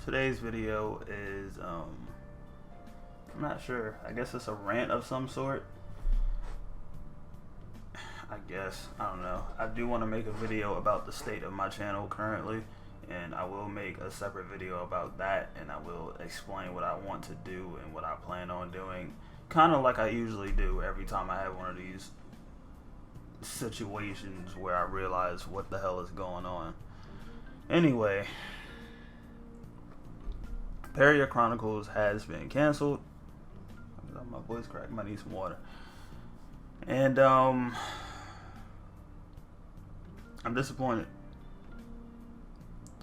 Today's video is I'm not sure. I guess it's a rant of some sort. I guess. I don't know. I do want to make a video about the state of my channel currently, and I will make a separate video about that, and I will explain what I want to do and what I plan on doing, kind of like I usually do every time I have one of these situations where I realize what the hell is going on. Anyway, Peria Chronicles has been canceled. My voice cracked. I need some water. And I'm disappointed.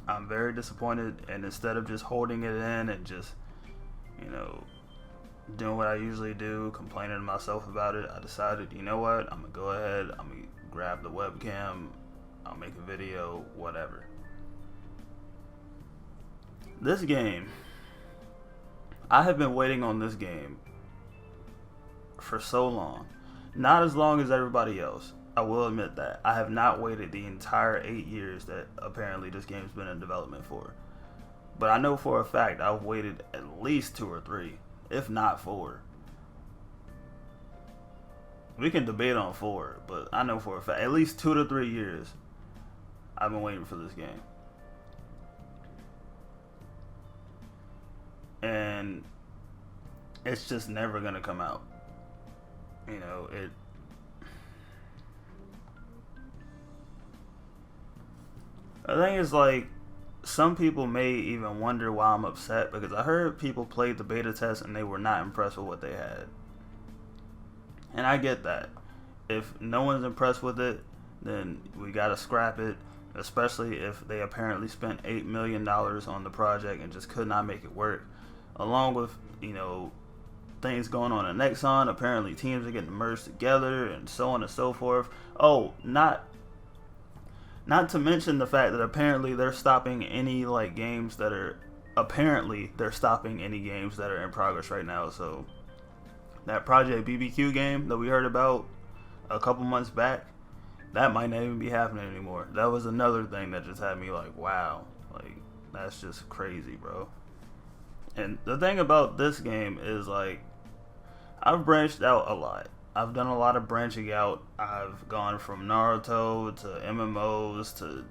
I'm very disappointed. And instead of just holding it in and just, doing what I usually do, complaining to myself about it, I decided, you know what? I'm gonna go ahead. I'm gonna grab the webcam. I'll make a video. Whatever. This game, I have been waiting on this game for so long. Not as long as everybody else. I will admit that. I have not waited the entire 8 years that apparently this game's been in development for. But I know for a fact I've waited at least 2 or 3, if not 4. We can debate on 4, but I know for a fact at least 2 to 3 years I've been waiting for this game. And it's just never gonna come out. The thing is, like, some people may even wonder why I'm upset, because I heard people played the beta test and they were not impressed with what they had. And I get that. If no one's impressed with it, then we gotta scrap it, especially if they apparently spent $8 million on the project and just could not make it work. Along with, things going on in Nexon, apparently teams are getting merged together and so on and so forth. Oh, not to mention the fact that apparently they're stopping any games that are in progress right now. So that Project BBQ game that we heard about a couple months back, that might not even be happening anymore. That was another thing that just had me like, wow, that's just crazy, bro. And the thing about this game is, I've branched out a lot. I've done a lot of branching out. I've gone from Naruto to MMOs to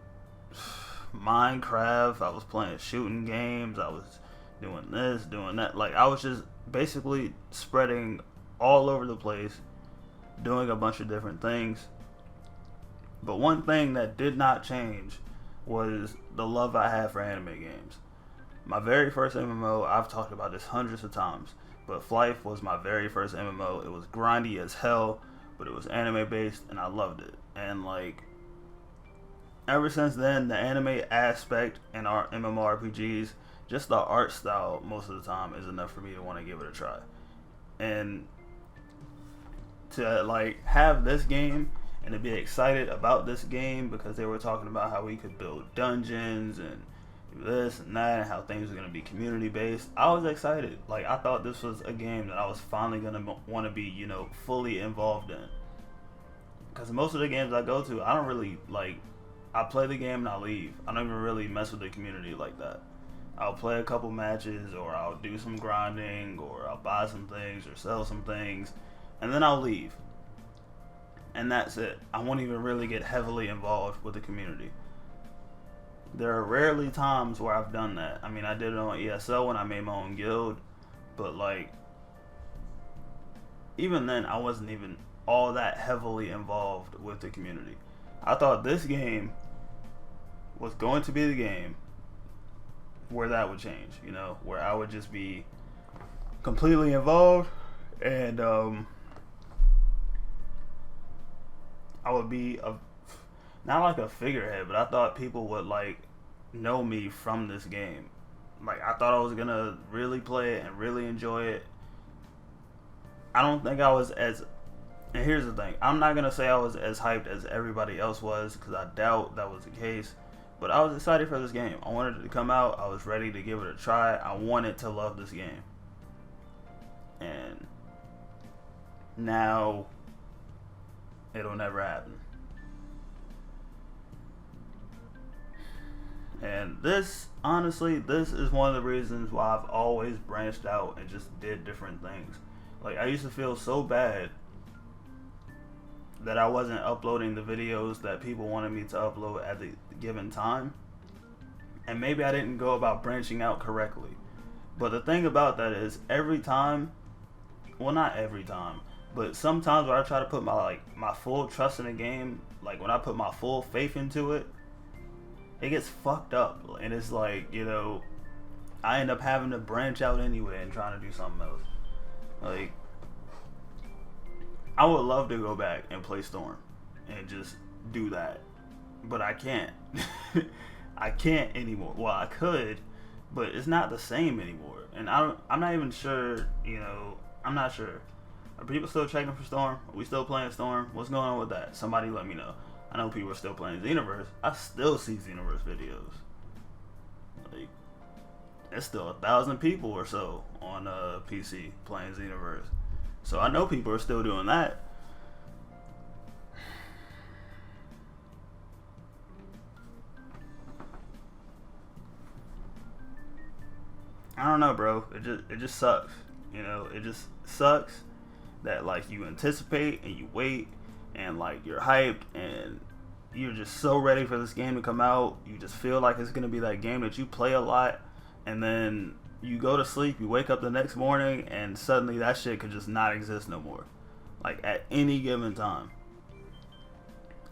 Minecraft. I was playing shooting games. I was doing this, doing that. I was just basically spreading all over the place, doing a bunch of different things. But one thing that did not change was the love I had for anime games. My very first MMO, I've talked about this hundreds of times, but Flife was my very first MMO. It was grindy as hell, but it was anime based, and I loved it. And ever since then, the anime aspect in our MMORPGs, just the art style most of the time is enough for me to want to give it a try. And to have this game and to be excited about this game because they were talking about how we could build dungeons and this and that, and how things are going to be community based. I was excited. I thought this was a game that I was finally going to want to be, fully involved in. Because most of the games I go to, I don't really, I play the game and I leave. I don't even really mess with the community like that. I'll play a couple matches, or I'll do some grinding, or I'll buy some things, or sell some things, and then I'll leave. And that's it. I won't even really get heavily involved with the community. There are rarely times where I've done that. I mean, I did it on ESL when I made my own guild, but even then, I wasn't even all that heavily involved with the community. I thought this game was going to be the game where that would change, where I would just be completely involved, and I would be not like a figurehead, but I thought people would know me from this game. I thought I was gonna really play it and really enjoy it. I don't think I was as, and here's the thing, I'm not gonna say I was as hyped as everybody else was, because I doubt that was the case. But I was excited for this game. I wanted it to come out. I was ready to give it a try. I wanted to love this game. And now it'll never happen. And this, honestly, this is one of the reasons why I've always branched out and just did different things. Like, I used to feel so bad that I wasn't uploading the videos that people wanted me to upload at the given time. And maybe I didn't go about branching out correctly. But the thing about that is, every time, well, not every time, but sometimes when I try to put my full trust in a game, like when I put my full faith into it, it gets fucked up. And it's like, you know, I end up having to branch out anyway and trying to do something else. Like, I would love to go back and play Storm and just do that, but I can't. I can't anymore. Well, I could, but it's not the same anymore. And I'm not even sure, you know, I'm not sure. Are people still checking for Storm? Are we still playing Storm? What's going on with that? Somebody let me know. I know people are still playing Xenoverse. I still see Xenoverse videos. Like, there's still 1,000 people or so on PC playing Xenoverse. So I know people are still doing that. I don't know, bro. It just sucks. You know, it just sucks that like you anticipate and you wait and like you're hyped and you're just so ready for this game to come out. You just feel like it's gonna be that game that you play a lot, and then you go to sleep, you wake up the next morning, and suddenly that shit could just not exist no more. Like, at any given time.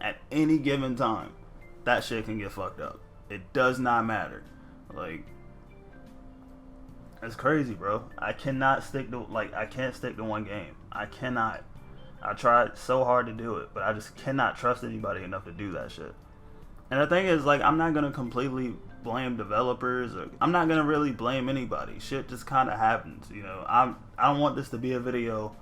At any given time, that shit can get fucked up. It does not matter. Like, it's crazy, bro. I cannot stick to, like, I can't stick to one game. I cannot. I tried so hard to do it, but I just cannot trust anybody enough to do that shit. And the thing is, like, I'm not gonna completely blame developers, or I'm not gonna really blame anybody. Shit just kind of happens, you know. I don't want this to be a video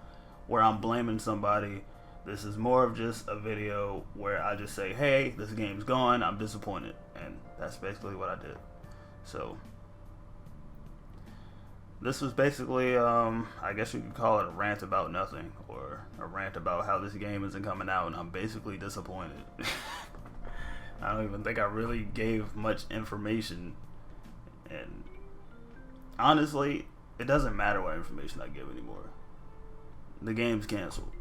where I'm blaming somebody. This is more of just a video where I just say, hey, this game's gone, I'm disappointed, and that's basically what I did. So this was basically, I guess you could call it a rant about nothing, or a rant about how this game isn't coming out, and I'm basically disappointed. I don't even think I really gave much information, and honestly, it doesn't matter what information I give anymore. The game's canceled.